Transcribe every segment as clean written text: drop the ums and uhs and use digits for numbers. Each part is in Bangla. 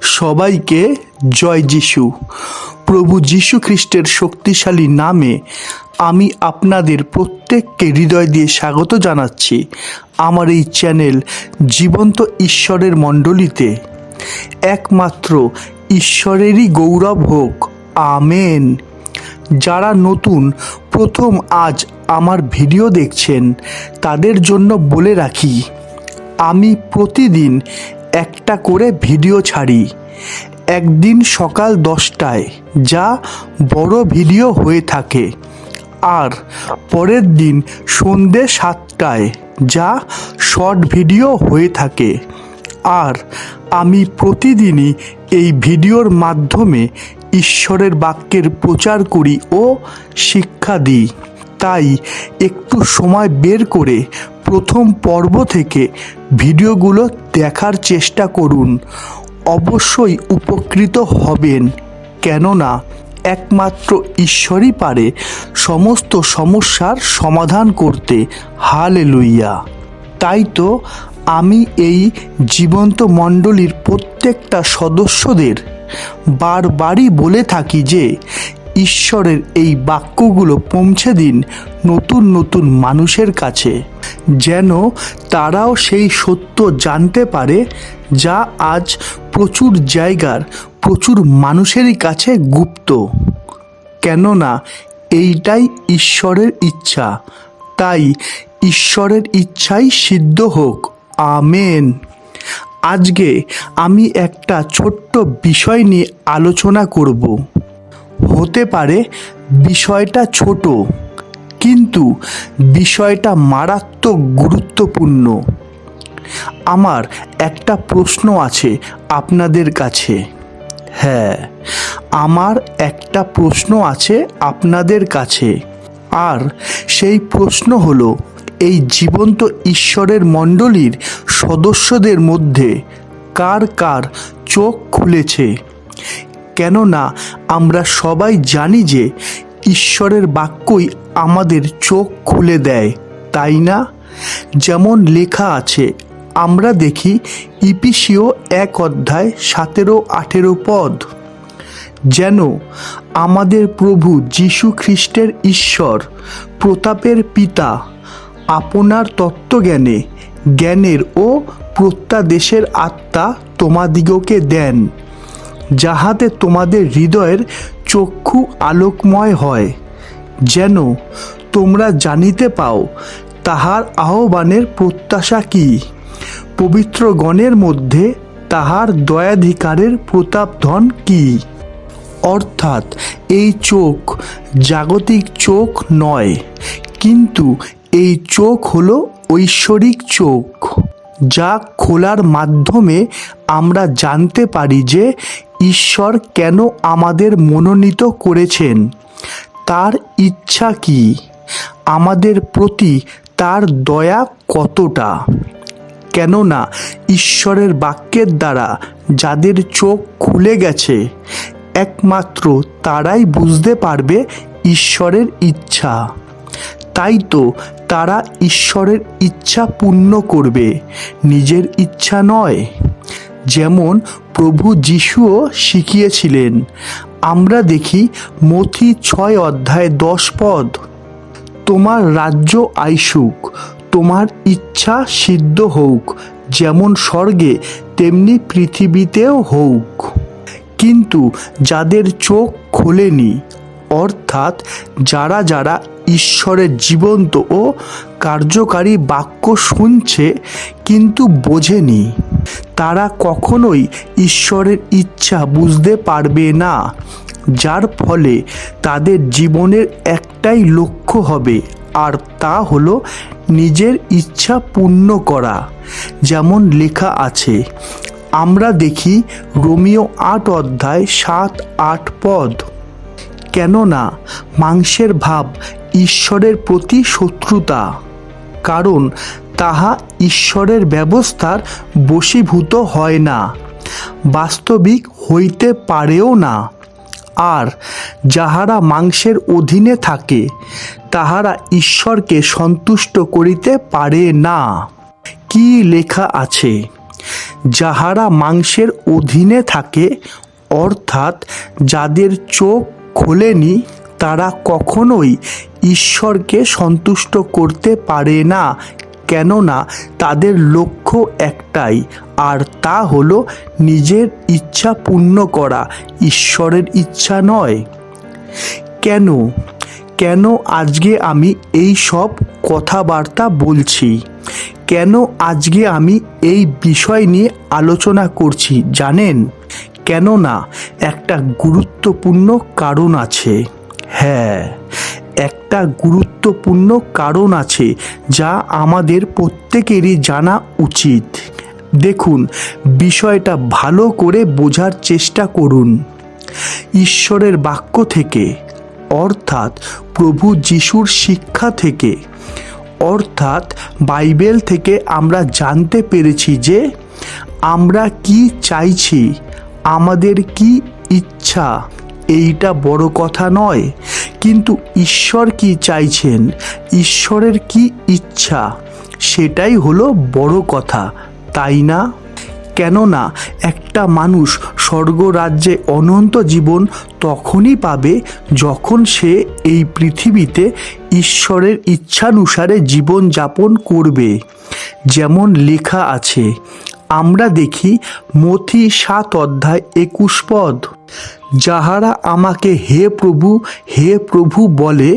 সবাইকে জয় যিশু। প্রভু যিশু খ্রিস্টের শক্তিশালী নামে আমি আপনাদের প্রত্যেককে হৃদয় দিয়ে স্বাগত জানাচ্ছি আমার এই চ্যানেল জীবন্ত ঈশ্বরের মণ্ডলীতে। একমাত্র ঈশ্বরেরই গৌরব হোক, আমেন। যারা নতুন প্রথম আজ আমার ভিডিও দেখছেন তাদের জন্য বলে রাখি, আমি প্রতিদিন একটা করে ভিডিও ছাড়ি। একদিন সকাল 10টায় যা বড় ভিডিও হয়ে থাকে, আর পরের দিন সন্ধ্যে 7টায় যা শর্ট ভিডিও হয়ে থাকে। আর আমি প্রতিদিনই এই ভিডিওর মাধ্যমে ঈশ্বরের বাক্যের প্রচার করি ও শিক্ষা দিই। তাই একটু সময় বের করে প্রথম পর্ব থেকে ভিডিওগুলো দেখার চেষ্টা করুন। অবশ্যই উপকৃত হবেন, কেননা একমাত্র ঈশ্বরই পারে সমস্ত সমস্যার সমাধান করতে। হালেলুইয়া। তাই তো আমি এই জীবন্ত মণ্ডলীর প্রত্যেকটা সদস্যদের বারবারই বলে থাকি যে ঈশ্বরের এই বাক্যগুলো পৌঁছে দিন নতুন নতুন মানুষের কাছে, যেন তারাও সেই সত্য জানতে পারে যা আজ প্রচুর জায়গার প্রচুর মানুষেরই কাছে গুপ্ত। কেননা এইটাই ঈশ্বরের ইচ্ছা, তাই ঈশ্বরের ইচ্ছাই সিদ্ধ হোক, আমেন। আজকে আমি একটা ছোট্ট বিষয় নিয়ে আলোচনা করব। হতে পারে বিষয়টা ছোট, কিন্তু বিষয়টা মারাত্মক গুরুত্বপূর্ণ। আমার একটা প্রশ্ন আছে আপনাদের কাছে। হ্যাঁ, আমার একটা প্রশ্ন আছে আপনাদের কাছে। আর সেই প্রশ্ন হলো, এই জীবন্ত ঈশ্বরের মণ্ডলীর সদস্যদের মধ্যে কার কার চোখ খুলেছে? কেননা আমরা সবাই জানি যে ঈশ্বরের বাক্যই আমাদের চোখ খুলে দেয়, তাই না? যেমন লেখা আছে, আমরা দেখি ইফিসীয় 1:17-18 পদ, যেন আমাদের প্রভু যীশু খ্রিস্টের ঈশ্বর প্রতাপের পিতা আপনার তত্ত্বজ্ঞানে জ্ঞানের ও প্রত্যাদেশের আত্মা তোমাদিগকে দেন, যাহাতে তোমাদের হৃদয়ের চক্ষু আলোকময় হয়, যেন তোমরা জানিতে পাও তাহার আহ্বানের প্রত্যাশা কি, পবিত্রগণের মধ্যে তাহার দয়াধিকারের প্রতাপধন কি। অর্থাৎ এই চোখ জাগতিক চোখ নয়, কিন্তু এই চোখ হলো ঐশ্বরিক চোখ, যা খোলার মাধ্যমে আমরা জানতে পারি যে ঈশ্বর কেন আমাদের মনোনীত করেছেন, তার ইচ্ছা কি, আমাদের প্রতি তার দয়া কতটা। কেননা ঈশ্বরের বাক্যের দ্বারা যাদের চোখ খুলে গেছে, একমাত্র তারাই বুঝতে পারবে ঈশ্বরের ইচ্ছা। তাই তো তারা ঈশ্বরের ইচ্ছা পূর্ণ করবে, নিজের ইচ্ছা নয়। যেমন প্রভু যিশুও শিখিয়েছিলেন। আমরা দেখি মথি 6:10 পদ, তোমার রাজ্য আইসুক, তোমার ইচ্ছা সিদ্ধ হোক, যেমন স্বর্গে তেমনি পৃথিবীতেও হোক। কিন্তু যাদের চোখ খোলেনি, অর্থাৎ যারা যারা ঈশ্বরের জীবন্ত ও কার্যকারী বাক্য শুনছে কিন্তু বোঝেনি, তারা কখনোই ঈশ্বরের ইচ্ছা বুঝতে পারবে না। যার ফলে তাদের জীবনের একটাই লক্ষ্য হবে, আর তা হলো নিজের ইচ্ছা পূর্ণ করা। যেমন লেখা আছে, আমরা দেখি রোমীয় 8:7-8 পদ, কেননা মাংসের ভাব ঈশ্বরের প্রতি শত্রুতা, কারণ তাহা ঈশ্বরের ব্যবস্থার বশীভূত হয় না, বাস্তবিক হইতে পারেও না। আর যাহারা মাংসের অধীনে থাকে তাহারা ঈশ্বরকে সন্তুষ্ট করিতে পারে না। কি লেখা আছে? যাহারা মাংসের অধীনে থাকে, অর্থাৎ যাদের চোখ খোলেনি, তারা কখনোই ঈশ্বরকে সন্তুষ্ট করতে পারে না, কেননা তাদের লক্ষ্য একটাই, আর তা হলো নিজের ইচ্ছা পূর্ণ করা, ঈশ্বরের ইচ্ছা নয়। কেন আজকে আমি এই সব কথাবার্তা বলছি? কেন আজকে আমি এই বিষয় নিয়ে আলোচনা করছি জানেন? কেননা একটা গুরুত্বপূর্ণ কারণ আছে। হ্যাঁ, একটা গুরুত্বপূর্ণ কারণ আছে যা আমাদের প্রত্যেকেরই জানা উচিত। দেখুন, বিষয়টা ভালো করে বোঝার চেষ্টা করুন। ঈশ্বরের বাক্য থেকে, অর্থাৎ প্রভু যিশুর শিক্ষা থেকে, অর্থাৎ বাইবেল থেকে আমরা জানতে পেরেছি যে আমরা কি চাইছি, আমাদের কি ইচ্ছা, এইটা বড় কথা নয়, কিন্তু ঈশ্বর কি চাইছেন, ঈশ্বরের কি ইচ্ছা, সেটাই হলো বড় কথা, তাই না? কেননা একটা মানুষ স্বর্গরাজ্যে অনন্ত জীবন তখনই পাবে যখন সে এই পৃথিবীতে ঈশ্বরের ইচ্ছানুসারে জীবন যাপন করবে। যেমন লেখা আছে, আমরা দেখি মথি 7 অধ্যায় 21 পদ, যাহারা আমাকে হে প্রভু বলে,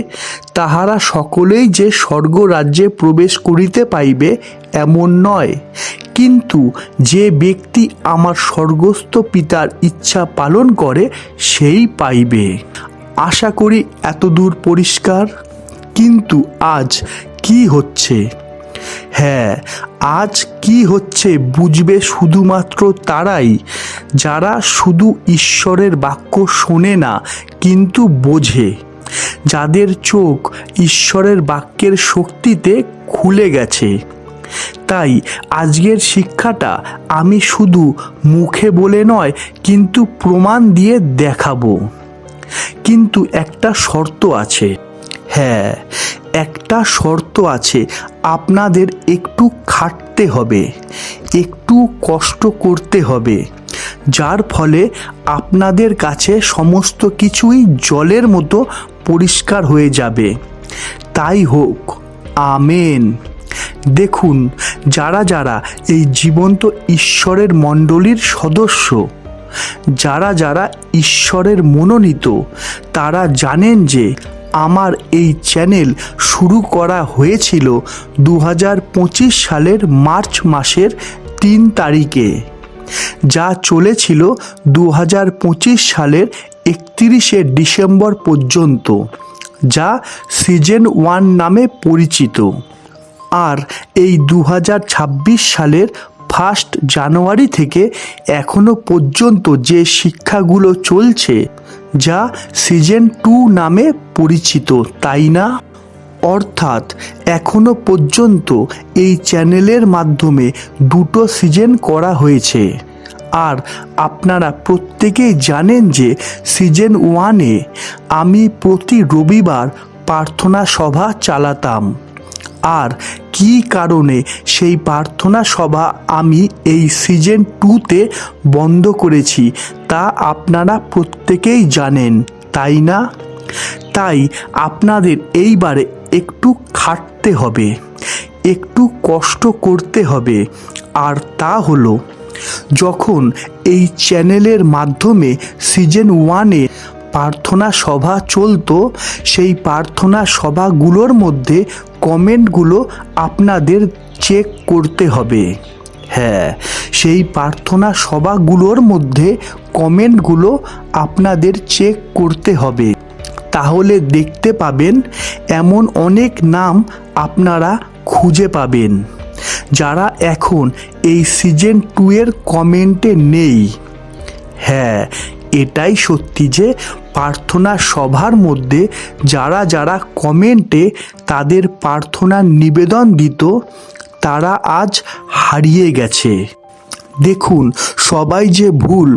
তাহারা সকলেই যে স্বর্গরাজ্যে প্রবেশ করিতে পাইবে এমন নয়, কিন্তু যে ব্যক্তি আমার স্বর্গস্থ পিতার ইচ্ছা পালন করে সেই পাইবে। আশা করি এতদূর পরিষ্কার। কিন্তু আজ কি হচ্ছে? হ্যাঁ, আজ কি হচ্ছে বুঝবে শুধুমাত্র তারাই যারা শুধু ঈশ্বরের বাক্য শোনে না কিন্তু বোঝে, যাদের চোখ ঈশ্বরের বাক্যের শক্তিতে খুলে গেছে। তাই আজকের শিক্ষাটা আমি শুধু মুখে বলে নয় কিন্তু প্রমাণ দিয়ে দেখাবো। কিন্তু একটা শর্ত আছে। হ্যাঁ, একটা শর্ত আছে, আপনাদের একটু খাটতে হবে, একটু কষ্ট করতে হবে, যার ফলে আপনাদের কাছে সমস্ত কিছুই জলের মতো পরিষ্কার হয়ে যাবে। তাই হোক, আমেন। দেখুন, যারা যারা এই জীবন্ত ঈশ্বরের মণ্ডলীর সদস্য, যারা যারা ঈশ্বরের মনোনীত, তারা জানেন যে আমার এই চ্যানেল শুরু করা হয়েছিল 2025 সালের মার্চ মাসের 3 তারিখে, যা চলেছিল 2025 সালের 31শে ডিসেম্বর পর্যন্ত, যা সিজন 1 নামে পরিচিত। আর এই 2026 সালের 1 জানুয়ারি থেকে এখনো পর্যন্ত যে শিক্ষাগুলো চলছে, যা সিজন 2 নামে পরিচিত, তাই না? অর্থাৎ এখনো পর্যন্ত এই চ্যানেলের মাধ্যমে 2টো সিজন করা হয়েছে। আর আপনারা প্রত্যেকেই জানেন যে সিজন 1-এ আমি প্রতি রবিবার প্রার্থনা সভা চালাতাম। আর কী কারণে সেই প্রার্থনা সভা আমি এই সিজন 2-তে বন্ধ করেছি তা আপনারা প্রত্যেকেই জানেন, তাই না? তাই আপনাদের এইবারে একটু খাটতে হবে, একটু কষ্ট করতে হবে। আর তা হলো, যখন এই চ্যানেলের মাধ্যমে সিজন 1-এ প্রার্থনা সভা চলতো, সেই প্রার্থনা সভাগুলোর মধ্যে কমেন্টগুলো আপনাদের চেক করতে হবে। হ্যাঁ, সেই প্রার্থনা সভাগুলোর মধ্যে কমেন্টগুলো আপনাদের চেক করতে হবে। তাহলে দেখতে পাবেন এমন অনেক নাম আপনারা খুঁজে পাবেন যারা এখন এই সিজন 2-এর কমেন্টে নেই। হ্যাঁ, এটাই সত্যি যে প্রার্থনা সভার মধ্যে যারা যারা কমেন্টে তাদের প্রার্থনার নিবেদন দিত, তারা আজ হারিয়ে গেছে। দেখুন, সবাই যে ভুল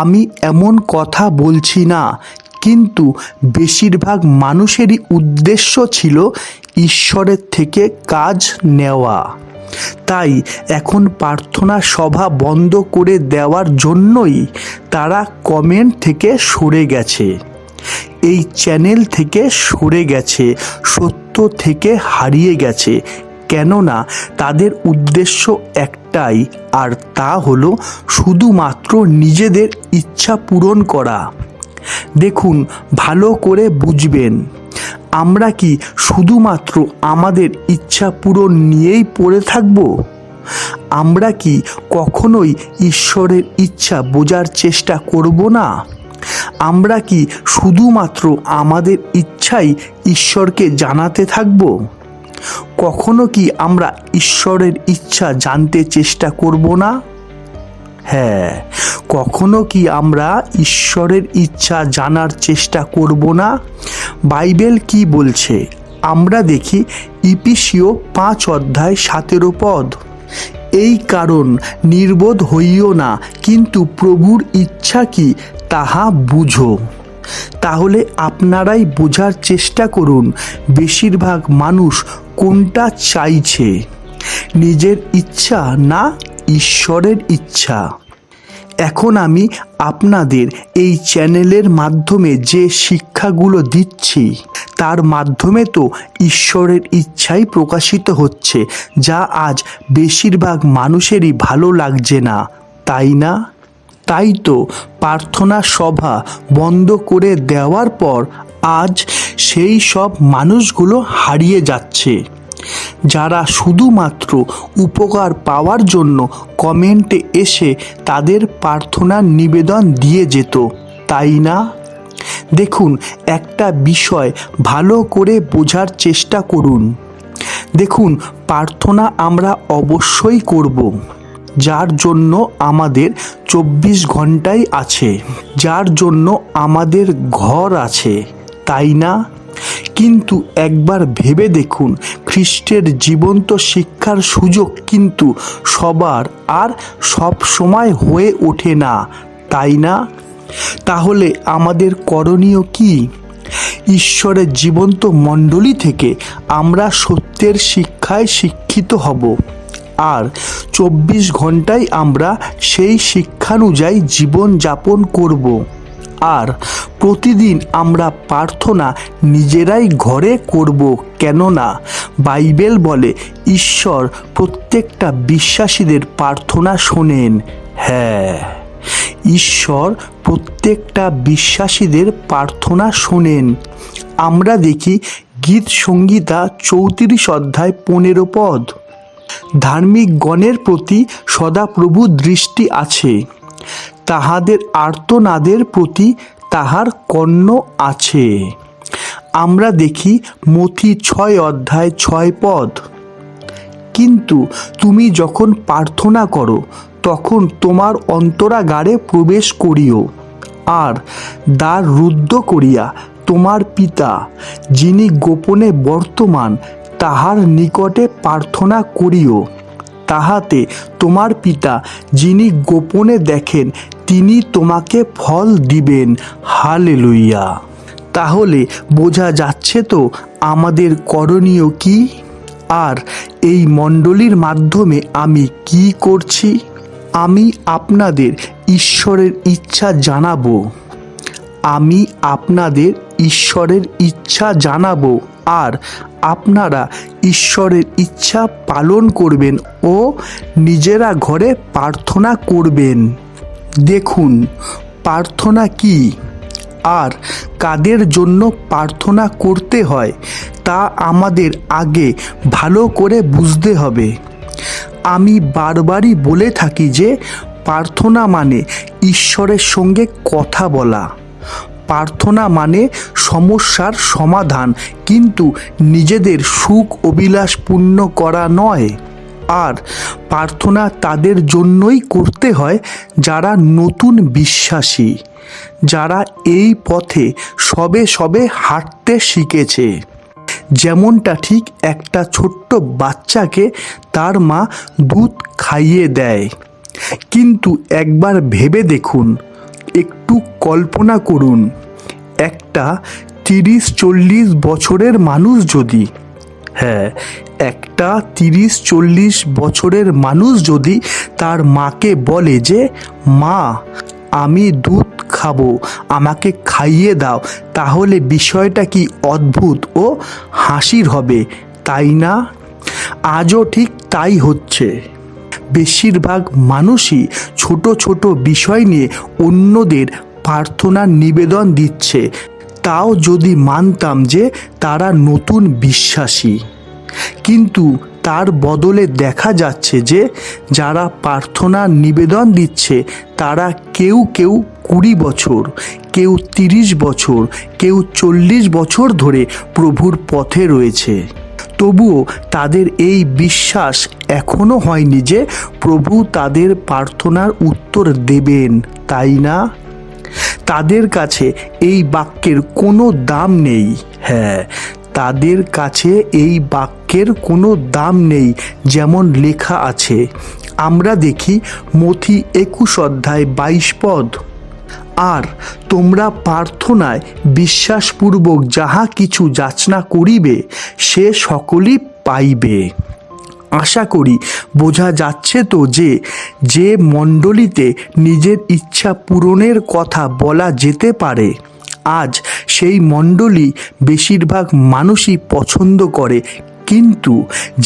আমি এমন কথা বলছি না, কিন্তু বেশিরভাগ মানুষেরই উদ্দেশ্য ছিল ঈশ্বরের থেকে কাজ নেওয়া। তাই এখন প্রার্থনা সভা বন্ধ করে দেওয়ার জন্যই তারা কমেন্ট থেকে সরে গেছে, এই চ্যানেল থেকে সরে গেছে, সত্য থেকে হারিয়ে গেছে। কেননা তাদের উদ্দেশ্য একটাই, আর তা হলো শুধুমাত্র নিজেদের ইচ্ছা পূরণ করা। দেখুন, ভালো করে বুঝবেন, আমরা কি শুধুমাত্র আমাদের ইচ্ছা পূরণ নিয়েই পড়ে থাকব? আমরা কি কখনোই ঈশ্বরের ইচ্ছা বোঝার চেষ্টা করব না? আমরা কি শুধুমাত্র আমাদের ইচ্ছাই ঈশ্বরকে জানাতে থাকব? কখনো কি আমরা ঈশ্বরের ইচ্ছা জানতে চেষ্টা করব না? হ্যাঁ, কখনো কি আমরা ঈশ্বরের ইচ্ছা জানার চেষ্টা করব না? বাইবেল কি বলছে আমরা দেখি, ইফিসীয় 5:17 এই কারণ নির্বোধ হইও না, কিন্তু প্রভুর ইচ্ছা কি তাহা বুঝো। তাহলে আপনারাই বোঝার চেষ্টা করুন, বেশিরভাগ মানুষ কোনটা চাইছে, নিজের ইচ্ছা না ঈশ্বরের ইচ্ছা। এখন আমি আপনাদের এই চ্যানেলের মাধ্যমে যে শিক্ষাগুলো দিচ্ছি, তার মাধ্যমে তো ঈশ্বরের ইচ্ছাই প্রকাশিত হচ্ছে, যা আজ বেশিরভাগ মানুষেরই ভালো লাগছে না, তাই না? তাই তো প্রার্থনা সভা বন্ধ করে দেওয়ার পর আজ সেই সব মানুষগুলো হারিয়ে যাচ্ছে, যারা শুধুমাত্র উপকার পাওয়ার জন্য কমেন্টে এসে তাদের প্রার্থনার নিবেদন দিয়ে যেত, তাই না? দেখুন, একটা বিষয় ভালো করে বোঝার চেষ্টা করুন। দেখুন, প্রার্থনা আমরা অবশ্যই করব, যার জন্য আমাদের 24 ঘন্টাই আছে, যার জন্য আমাদের ঘর আছে, তাই না? কিন্তু একবার ভেবে দেখুন, খ্রিস্টের জীবন্ত শিক্ষার সুযোগ কিন্তু সবার আর সব সময় হয়ে ওঠে না, তাই না? তাহলে আমাদের করণীয় কি? ঈশ্বরের জীবন্ত মণ্ডলী থেকে আমরা সত্যের শিক্ষায় শিক্ষিত হব, আর 24 ঘন্টায় আমরা সেই শিক্ষানুযায়ী জীবন যাপন করব। আর প্রতিদিন আমরা প্রার্থনা নিজেরাই ঘরে করব, কেননা বাইবেল বলে ঈশ্বর প্রত্যেকটা বিশ্বাসীদের প্রার্থনা শোনেন। হ্যাঁ, ঈশ্বর প্রত্যেকটা বিশ্বাসীদের প্রার্থনা শোনেন। আমরা দেখি গীত সংহিতা 34:15 ধার্মিক গণের প্রতি সদাপ্রভু দৃষ্টি আছে, তাহাদের আর্তনাদের প্রতি তাহার কর্ণ আছে। আমরা দেখি মথি 6:6 কিন্তু তুমি যখন প্রার্থনা করো, তখন তোমার অন্তরাগারে প্রবেশ করিও, আর দ্বার রুদ্ধ করিয়া তোমার পিতা, যিনি গোপনে বর্তমান, তাহার নিকটে প্রার্থনা করিও। তাহাতে তোমার পিতা, যিনি গোপনে দেখেন, তিনি তোমাকে ফল দিবেন। হালেলুইয়া। তাহলে বোঝা যাচ্ছে তো আমাদের করণীয় কি? আর এই মণ্ডলীর মাধ্যমে আমি কি করছি? আমি আপনাদের ঈশ্বরের ইচ্ছা জানাবো, আমি আপনাদের ঈশ্বরের ইচ্ছা জানাবো, আর আপনারা ঈশ্বরের ইচ্ছা পালন করবেন ও নিজেরা ঘরে প্রার্থনা করবেন। দেখুন, প্রার্থনা কি আর কাদের জন্য প্রার্থনা করতে হয় তা আমাদের আগে ভালো করে বুঝতে হবে। আমি বারবারই বলে থাকি যে প্রার্থনা মানে ঈশ্বরের সঙ্গে কথা বলা, প্রার্থনা মানে সমস্যার সমাধান, কিন্তু নিজেদের সুখ অভিলাষ পূর্ণ করা নয়। আর প্রার্থনা তাদের জন্যই করতে হয় যারা নতুন বিশ্বাসী, যারা এই পথে সবে সবে হাঁটতে শিখেছে। যেমনটা ঠিক একটা ছোট্ট বাচ্চাকে তার মা দুধ খাইয়ে দেয়, কিন্তু একবার ভেবে দেখুন, একটু কল্পনা করুন, একটা 30-40 বছরের মানুষ যদি হ্যাঁ, একটা 30-40 বছরের মানুষ যদি তার মাকে বলে যে মা আমি দুধ খাবো, আমাকে খাইয়ে দাও, তাহলে বিষয়টা কি অদ্ভুত ও হাসির হবে, তাই না? আজও ঠিক তাই হচ্ছে। বেশিরভাগ মানুষই ছোট ছোট বিষয় নিয়ে অন্যদের প্রার্থনার নিবেদন দিচ্ছে। তাও যদি মানতাম যে তারা নতুন বিশ্বাসী, কিন্তু তার বদলে দেখা যাচ্ছে যে যারা প্রার্থনার নিবেদন দিচ্ছে তারা কেউ 20 বছর, কেউ 30 বছর, কেউ 40 বছর ধরে প্রভুর পথে রয়েছে। তবুও তাদের এই বিশ্বাস এখনো হয়নি যে প্রভু তাদের প্রার্থনার উত্তর দেবেন, তাই না? তাদের কাছে এই বাক্যের কোনো দাম নেই। হ্যাঁ, তাদের কাছে এই বাক্যের কোনো দাম নেই। যেমন লেখা আছে, আমরা দেখি মথি 21 অধ্যায় 22 পদ, আর তোমরা প্রার্থনায় বিশ্বাসপূর্বক যাহা কিছু যাচনা করিবে সে সকলই পাইবে। আশা করি বোঝা যাচ্ছে তো যে যে মণ্ডলীতে নিজের ইচ্ছা পূরণের কথা বলা যেতে পারে, আজ সেই মণ্ডলী বেশিরভাগ মানুষই পছন্দ করে, কিন্তু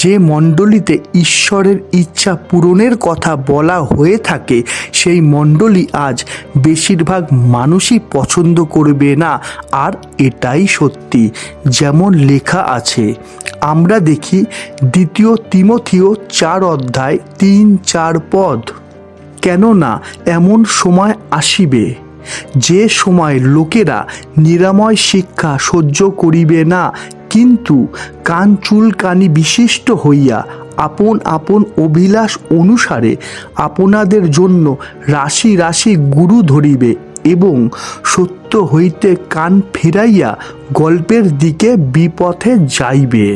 যে মণ্ডলীতে ঈশ্বরের ইচ্ছা পূরণের কথা বলা হয়ে থাকে সেই মণ্ডলী আজ বেশিরভাগ মানুষই পছন্দ করবে না। আর এটাই সত্যি। যেমন লেখা আছে, আমরা দেখি 2 তিমথিও 4 অধ্যায় 3-4 পদ, কেননা এমন সময় আসিবে যে সময় লোকেরা নিরাময় শিক্ষা সহ্য করিবে না, কিন্তু কান চুলকানি বিশিষ্ট হইয়া আপন আপন অভিলাষ অনুসারে আপনাদের জন্য রাশি রাশি গুরু ধরিবে এবং সত্য হইতে কান ফিরাইয়া গল্পের দিকে বিপথে যাইবে।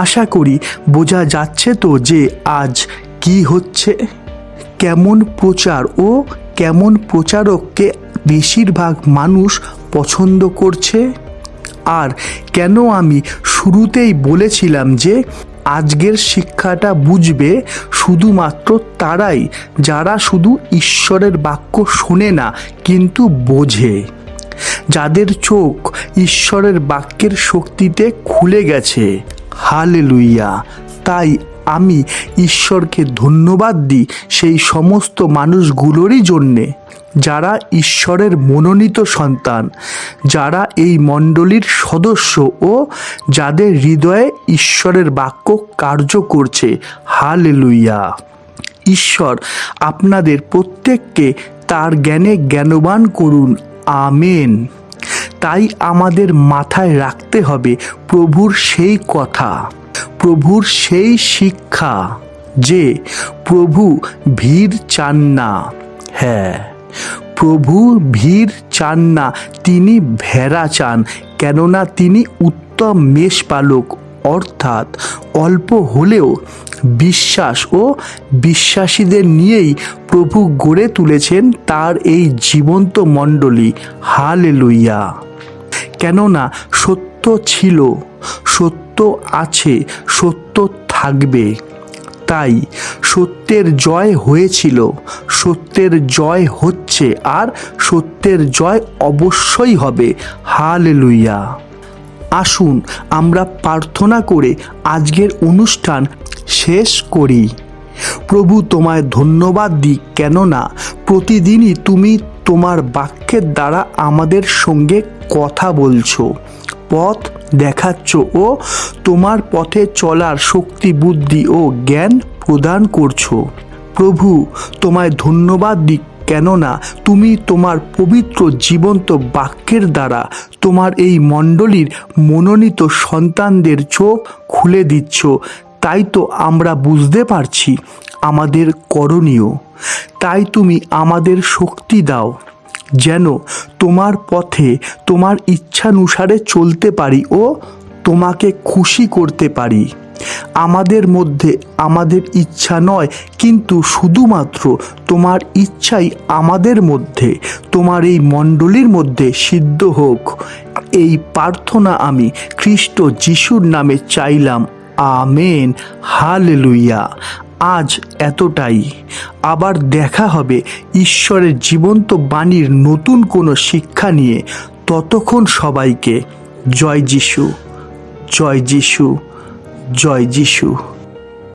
আশা করি বোঝা যাচ্ছে তো যে আজ কি হচ্ছে, কেমন প্রচার ও কেমন প্রচারককে বেশিরভাগ মানুষ পছন্দ করছে। আর কেন আমি শুরুতেই বলেছিলাম যে আজকের শিক্ষাটা বুঝবে শুধুমাত্র তারাই যারা শুধু ঈশ্বরের বাক্য শোনে না কিন্তু বোঝে, যাদের চোখ ঈশ্বরের বাক্যের শক্তিতে খুলে গেছে। হালেলুইয়া! তাই আমি ঈশ্বরকে ধন্যবাদ দিই সেই সমস্ত মানুষগুলোরই জন্যে যারা ঈশ্বরের মনোনীত সন্তান, যারা এই মণ্ডলীর সদস্য ও যাদের হৃদয়ে ঈশ্বরের বাক্য কার্য করছে। হালেলুইয়া! ঈশ্বর আপনাদের প্রত্যেককে তার জ্ঞানে জ্ঞানবান করুন। আমেন। তাই আমাদের মাথায় রাখতে হবে প্রভুর সেই কথা, প্রভুর সেই শিক্ষা যে প্রভু ভিড় চান না। হ্যাঁ, প্রভু ভিড় চান না, তিনি ভেড়া চান, কেননা তিনি উত্তম মেষপালক, অর্থাৎ অল্প হলেও বিশ্বাস ও বিশ্বাসীদের নিয়েই প্রভু গড়ে তুলেছেন তার এই জীবন্ত মণ্ডলী। হালেলুইয়া! কেননা সত্য ছিল, সত্য আছে, সত্য থাকবে। তাই সত্যের জয় হয়েছিল, সত্যের জয় হচ্ছে, আর সত্যের জয় অবশ্যই হবে। হালেলুইয়া! আসুন আমরা প্রার্থনা করে আজকের অনুষ্ঠান শেষ করি। প্রভু তোমায় ধন্যবাদ দিই, কেননা প্রতিদিনই তুমি তোমার বাক্যের দ্বারা আমাদের সঙ্গে কথা বলছো, পথ দেখাচ্ছ ও তোমার পথে চলার শক্তি, বুদ্ধি ও জ্ঞান প্রদান করছো। প্রভু তোমায় ধন্যবাদ দিই, কেননা তুমি তোমার পবিত্র জীবন্ত বাক্যের দ্বারা তোমার এই মণ্ডলীর মনোনীত সন্তানদের চোখ খুলে দিচ্ছ। তাই তো আমরা বুঝতে পারছি আমাদের করণীয়। তাই তুমি আমাদের শক্তি দাও যেন তোমার পথে তোমার ইচ্ছানুসারে চলতে পারি ও তোমাকে খুশি করতে পারি। আমাদের মধ্যে আমাদের ইচ্ছা নয়, কিন্তু শুধুমাত্র তোমার ইচ্ছাই আমাদের মধ্যে, তোমার এই মণ্ডলীর মধ্যে সিদ্ধ হোক। এই প্রার্থনা আমি খ্রিস্ট যিশুর নামে চাইলাম। আমেন। হালেলুয়া। আজ এতটাই। আবার দেখা হবে ঈশ্বরের জীবন্ত বাণীর নতুন কোনো শিক্ষা নিয়ে। ততক্ষণ সবাইকে জয় যিশু, জয় যিশু, জয় যিশু।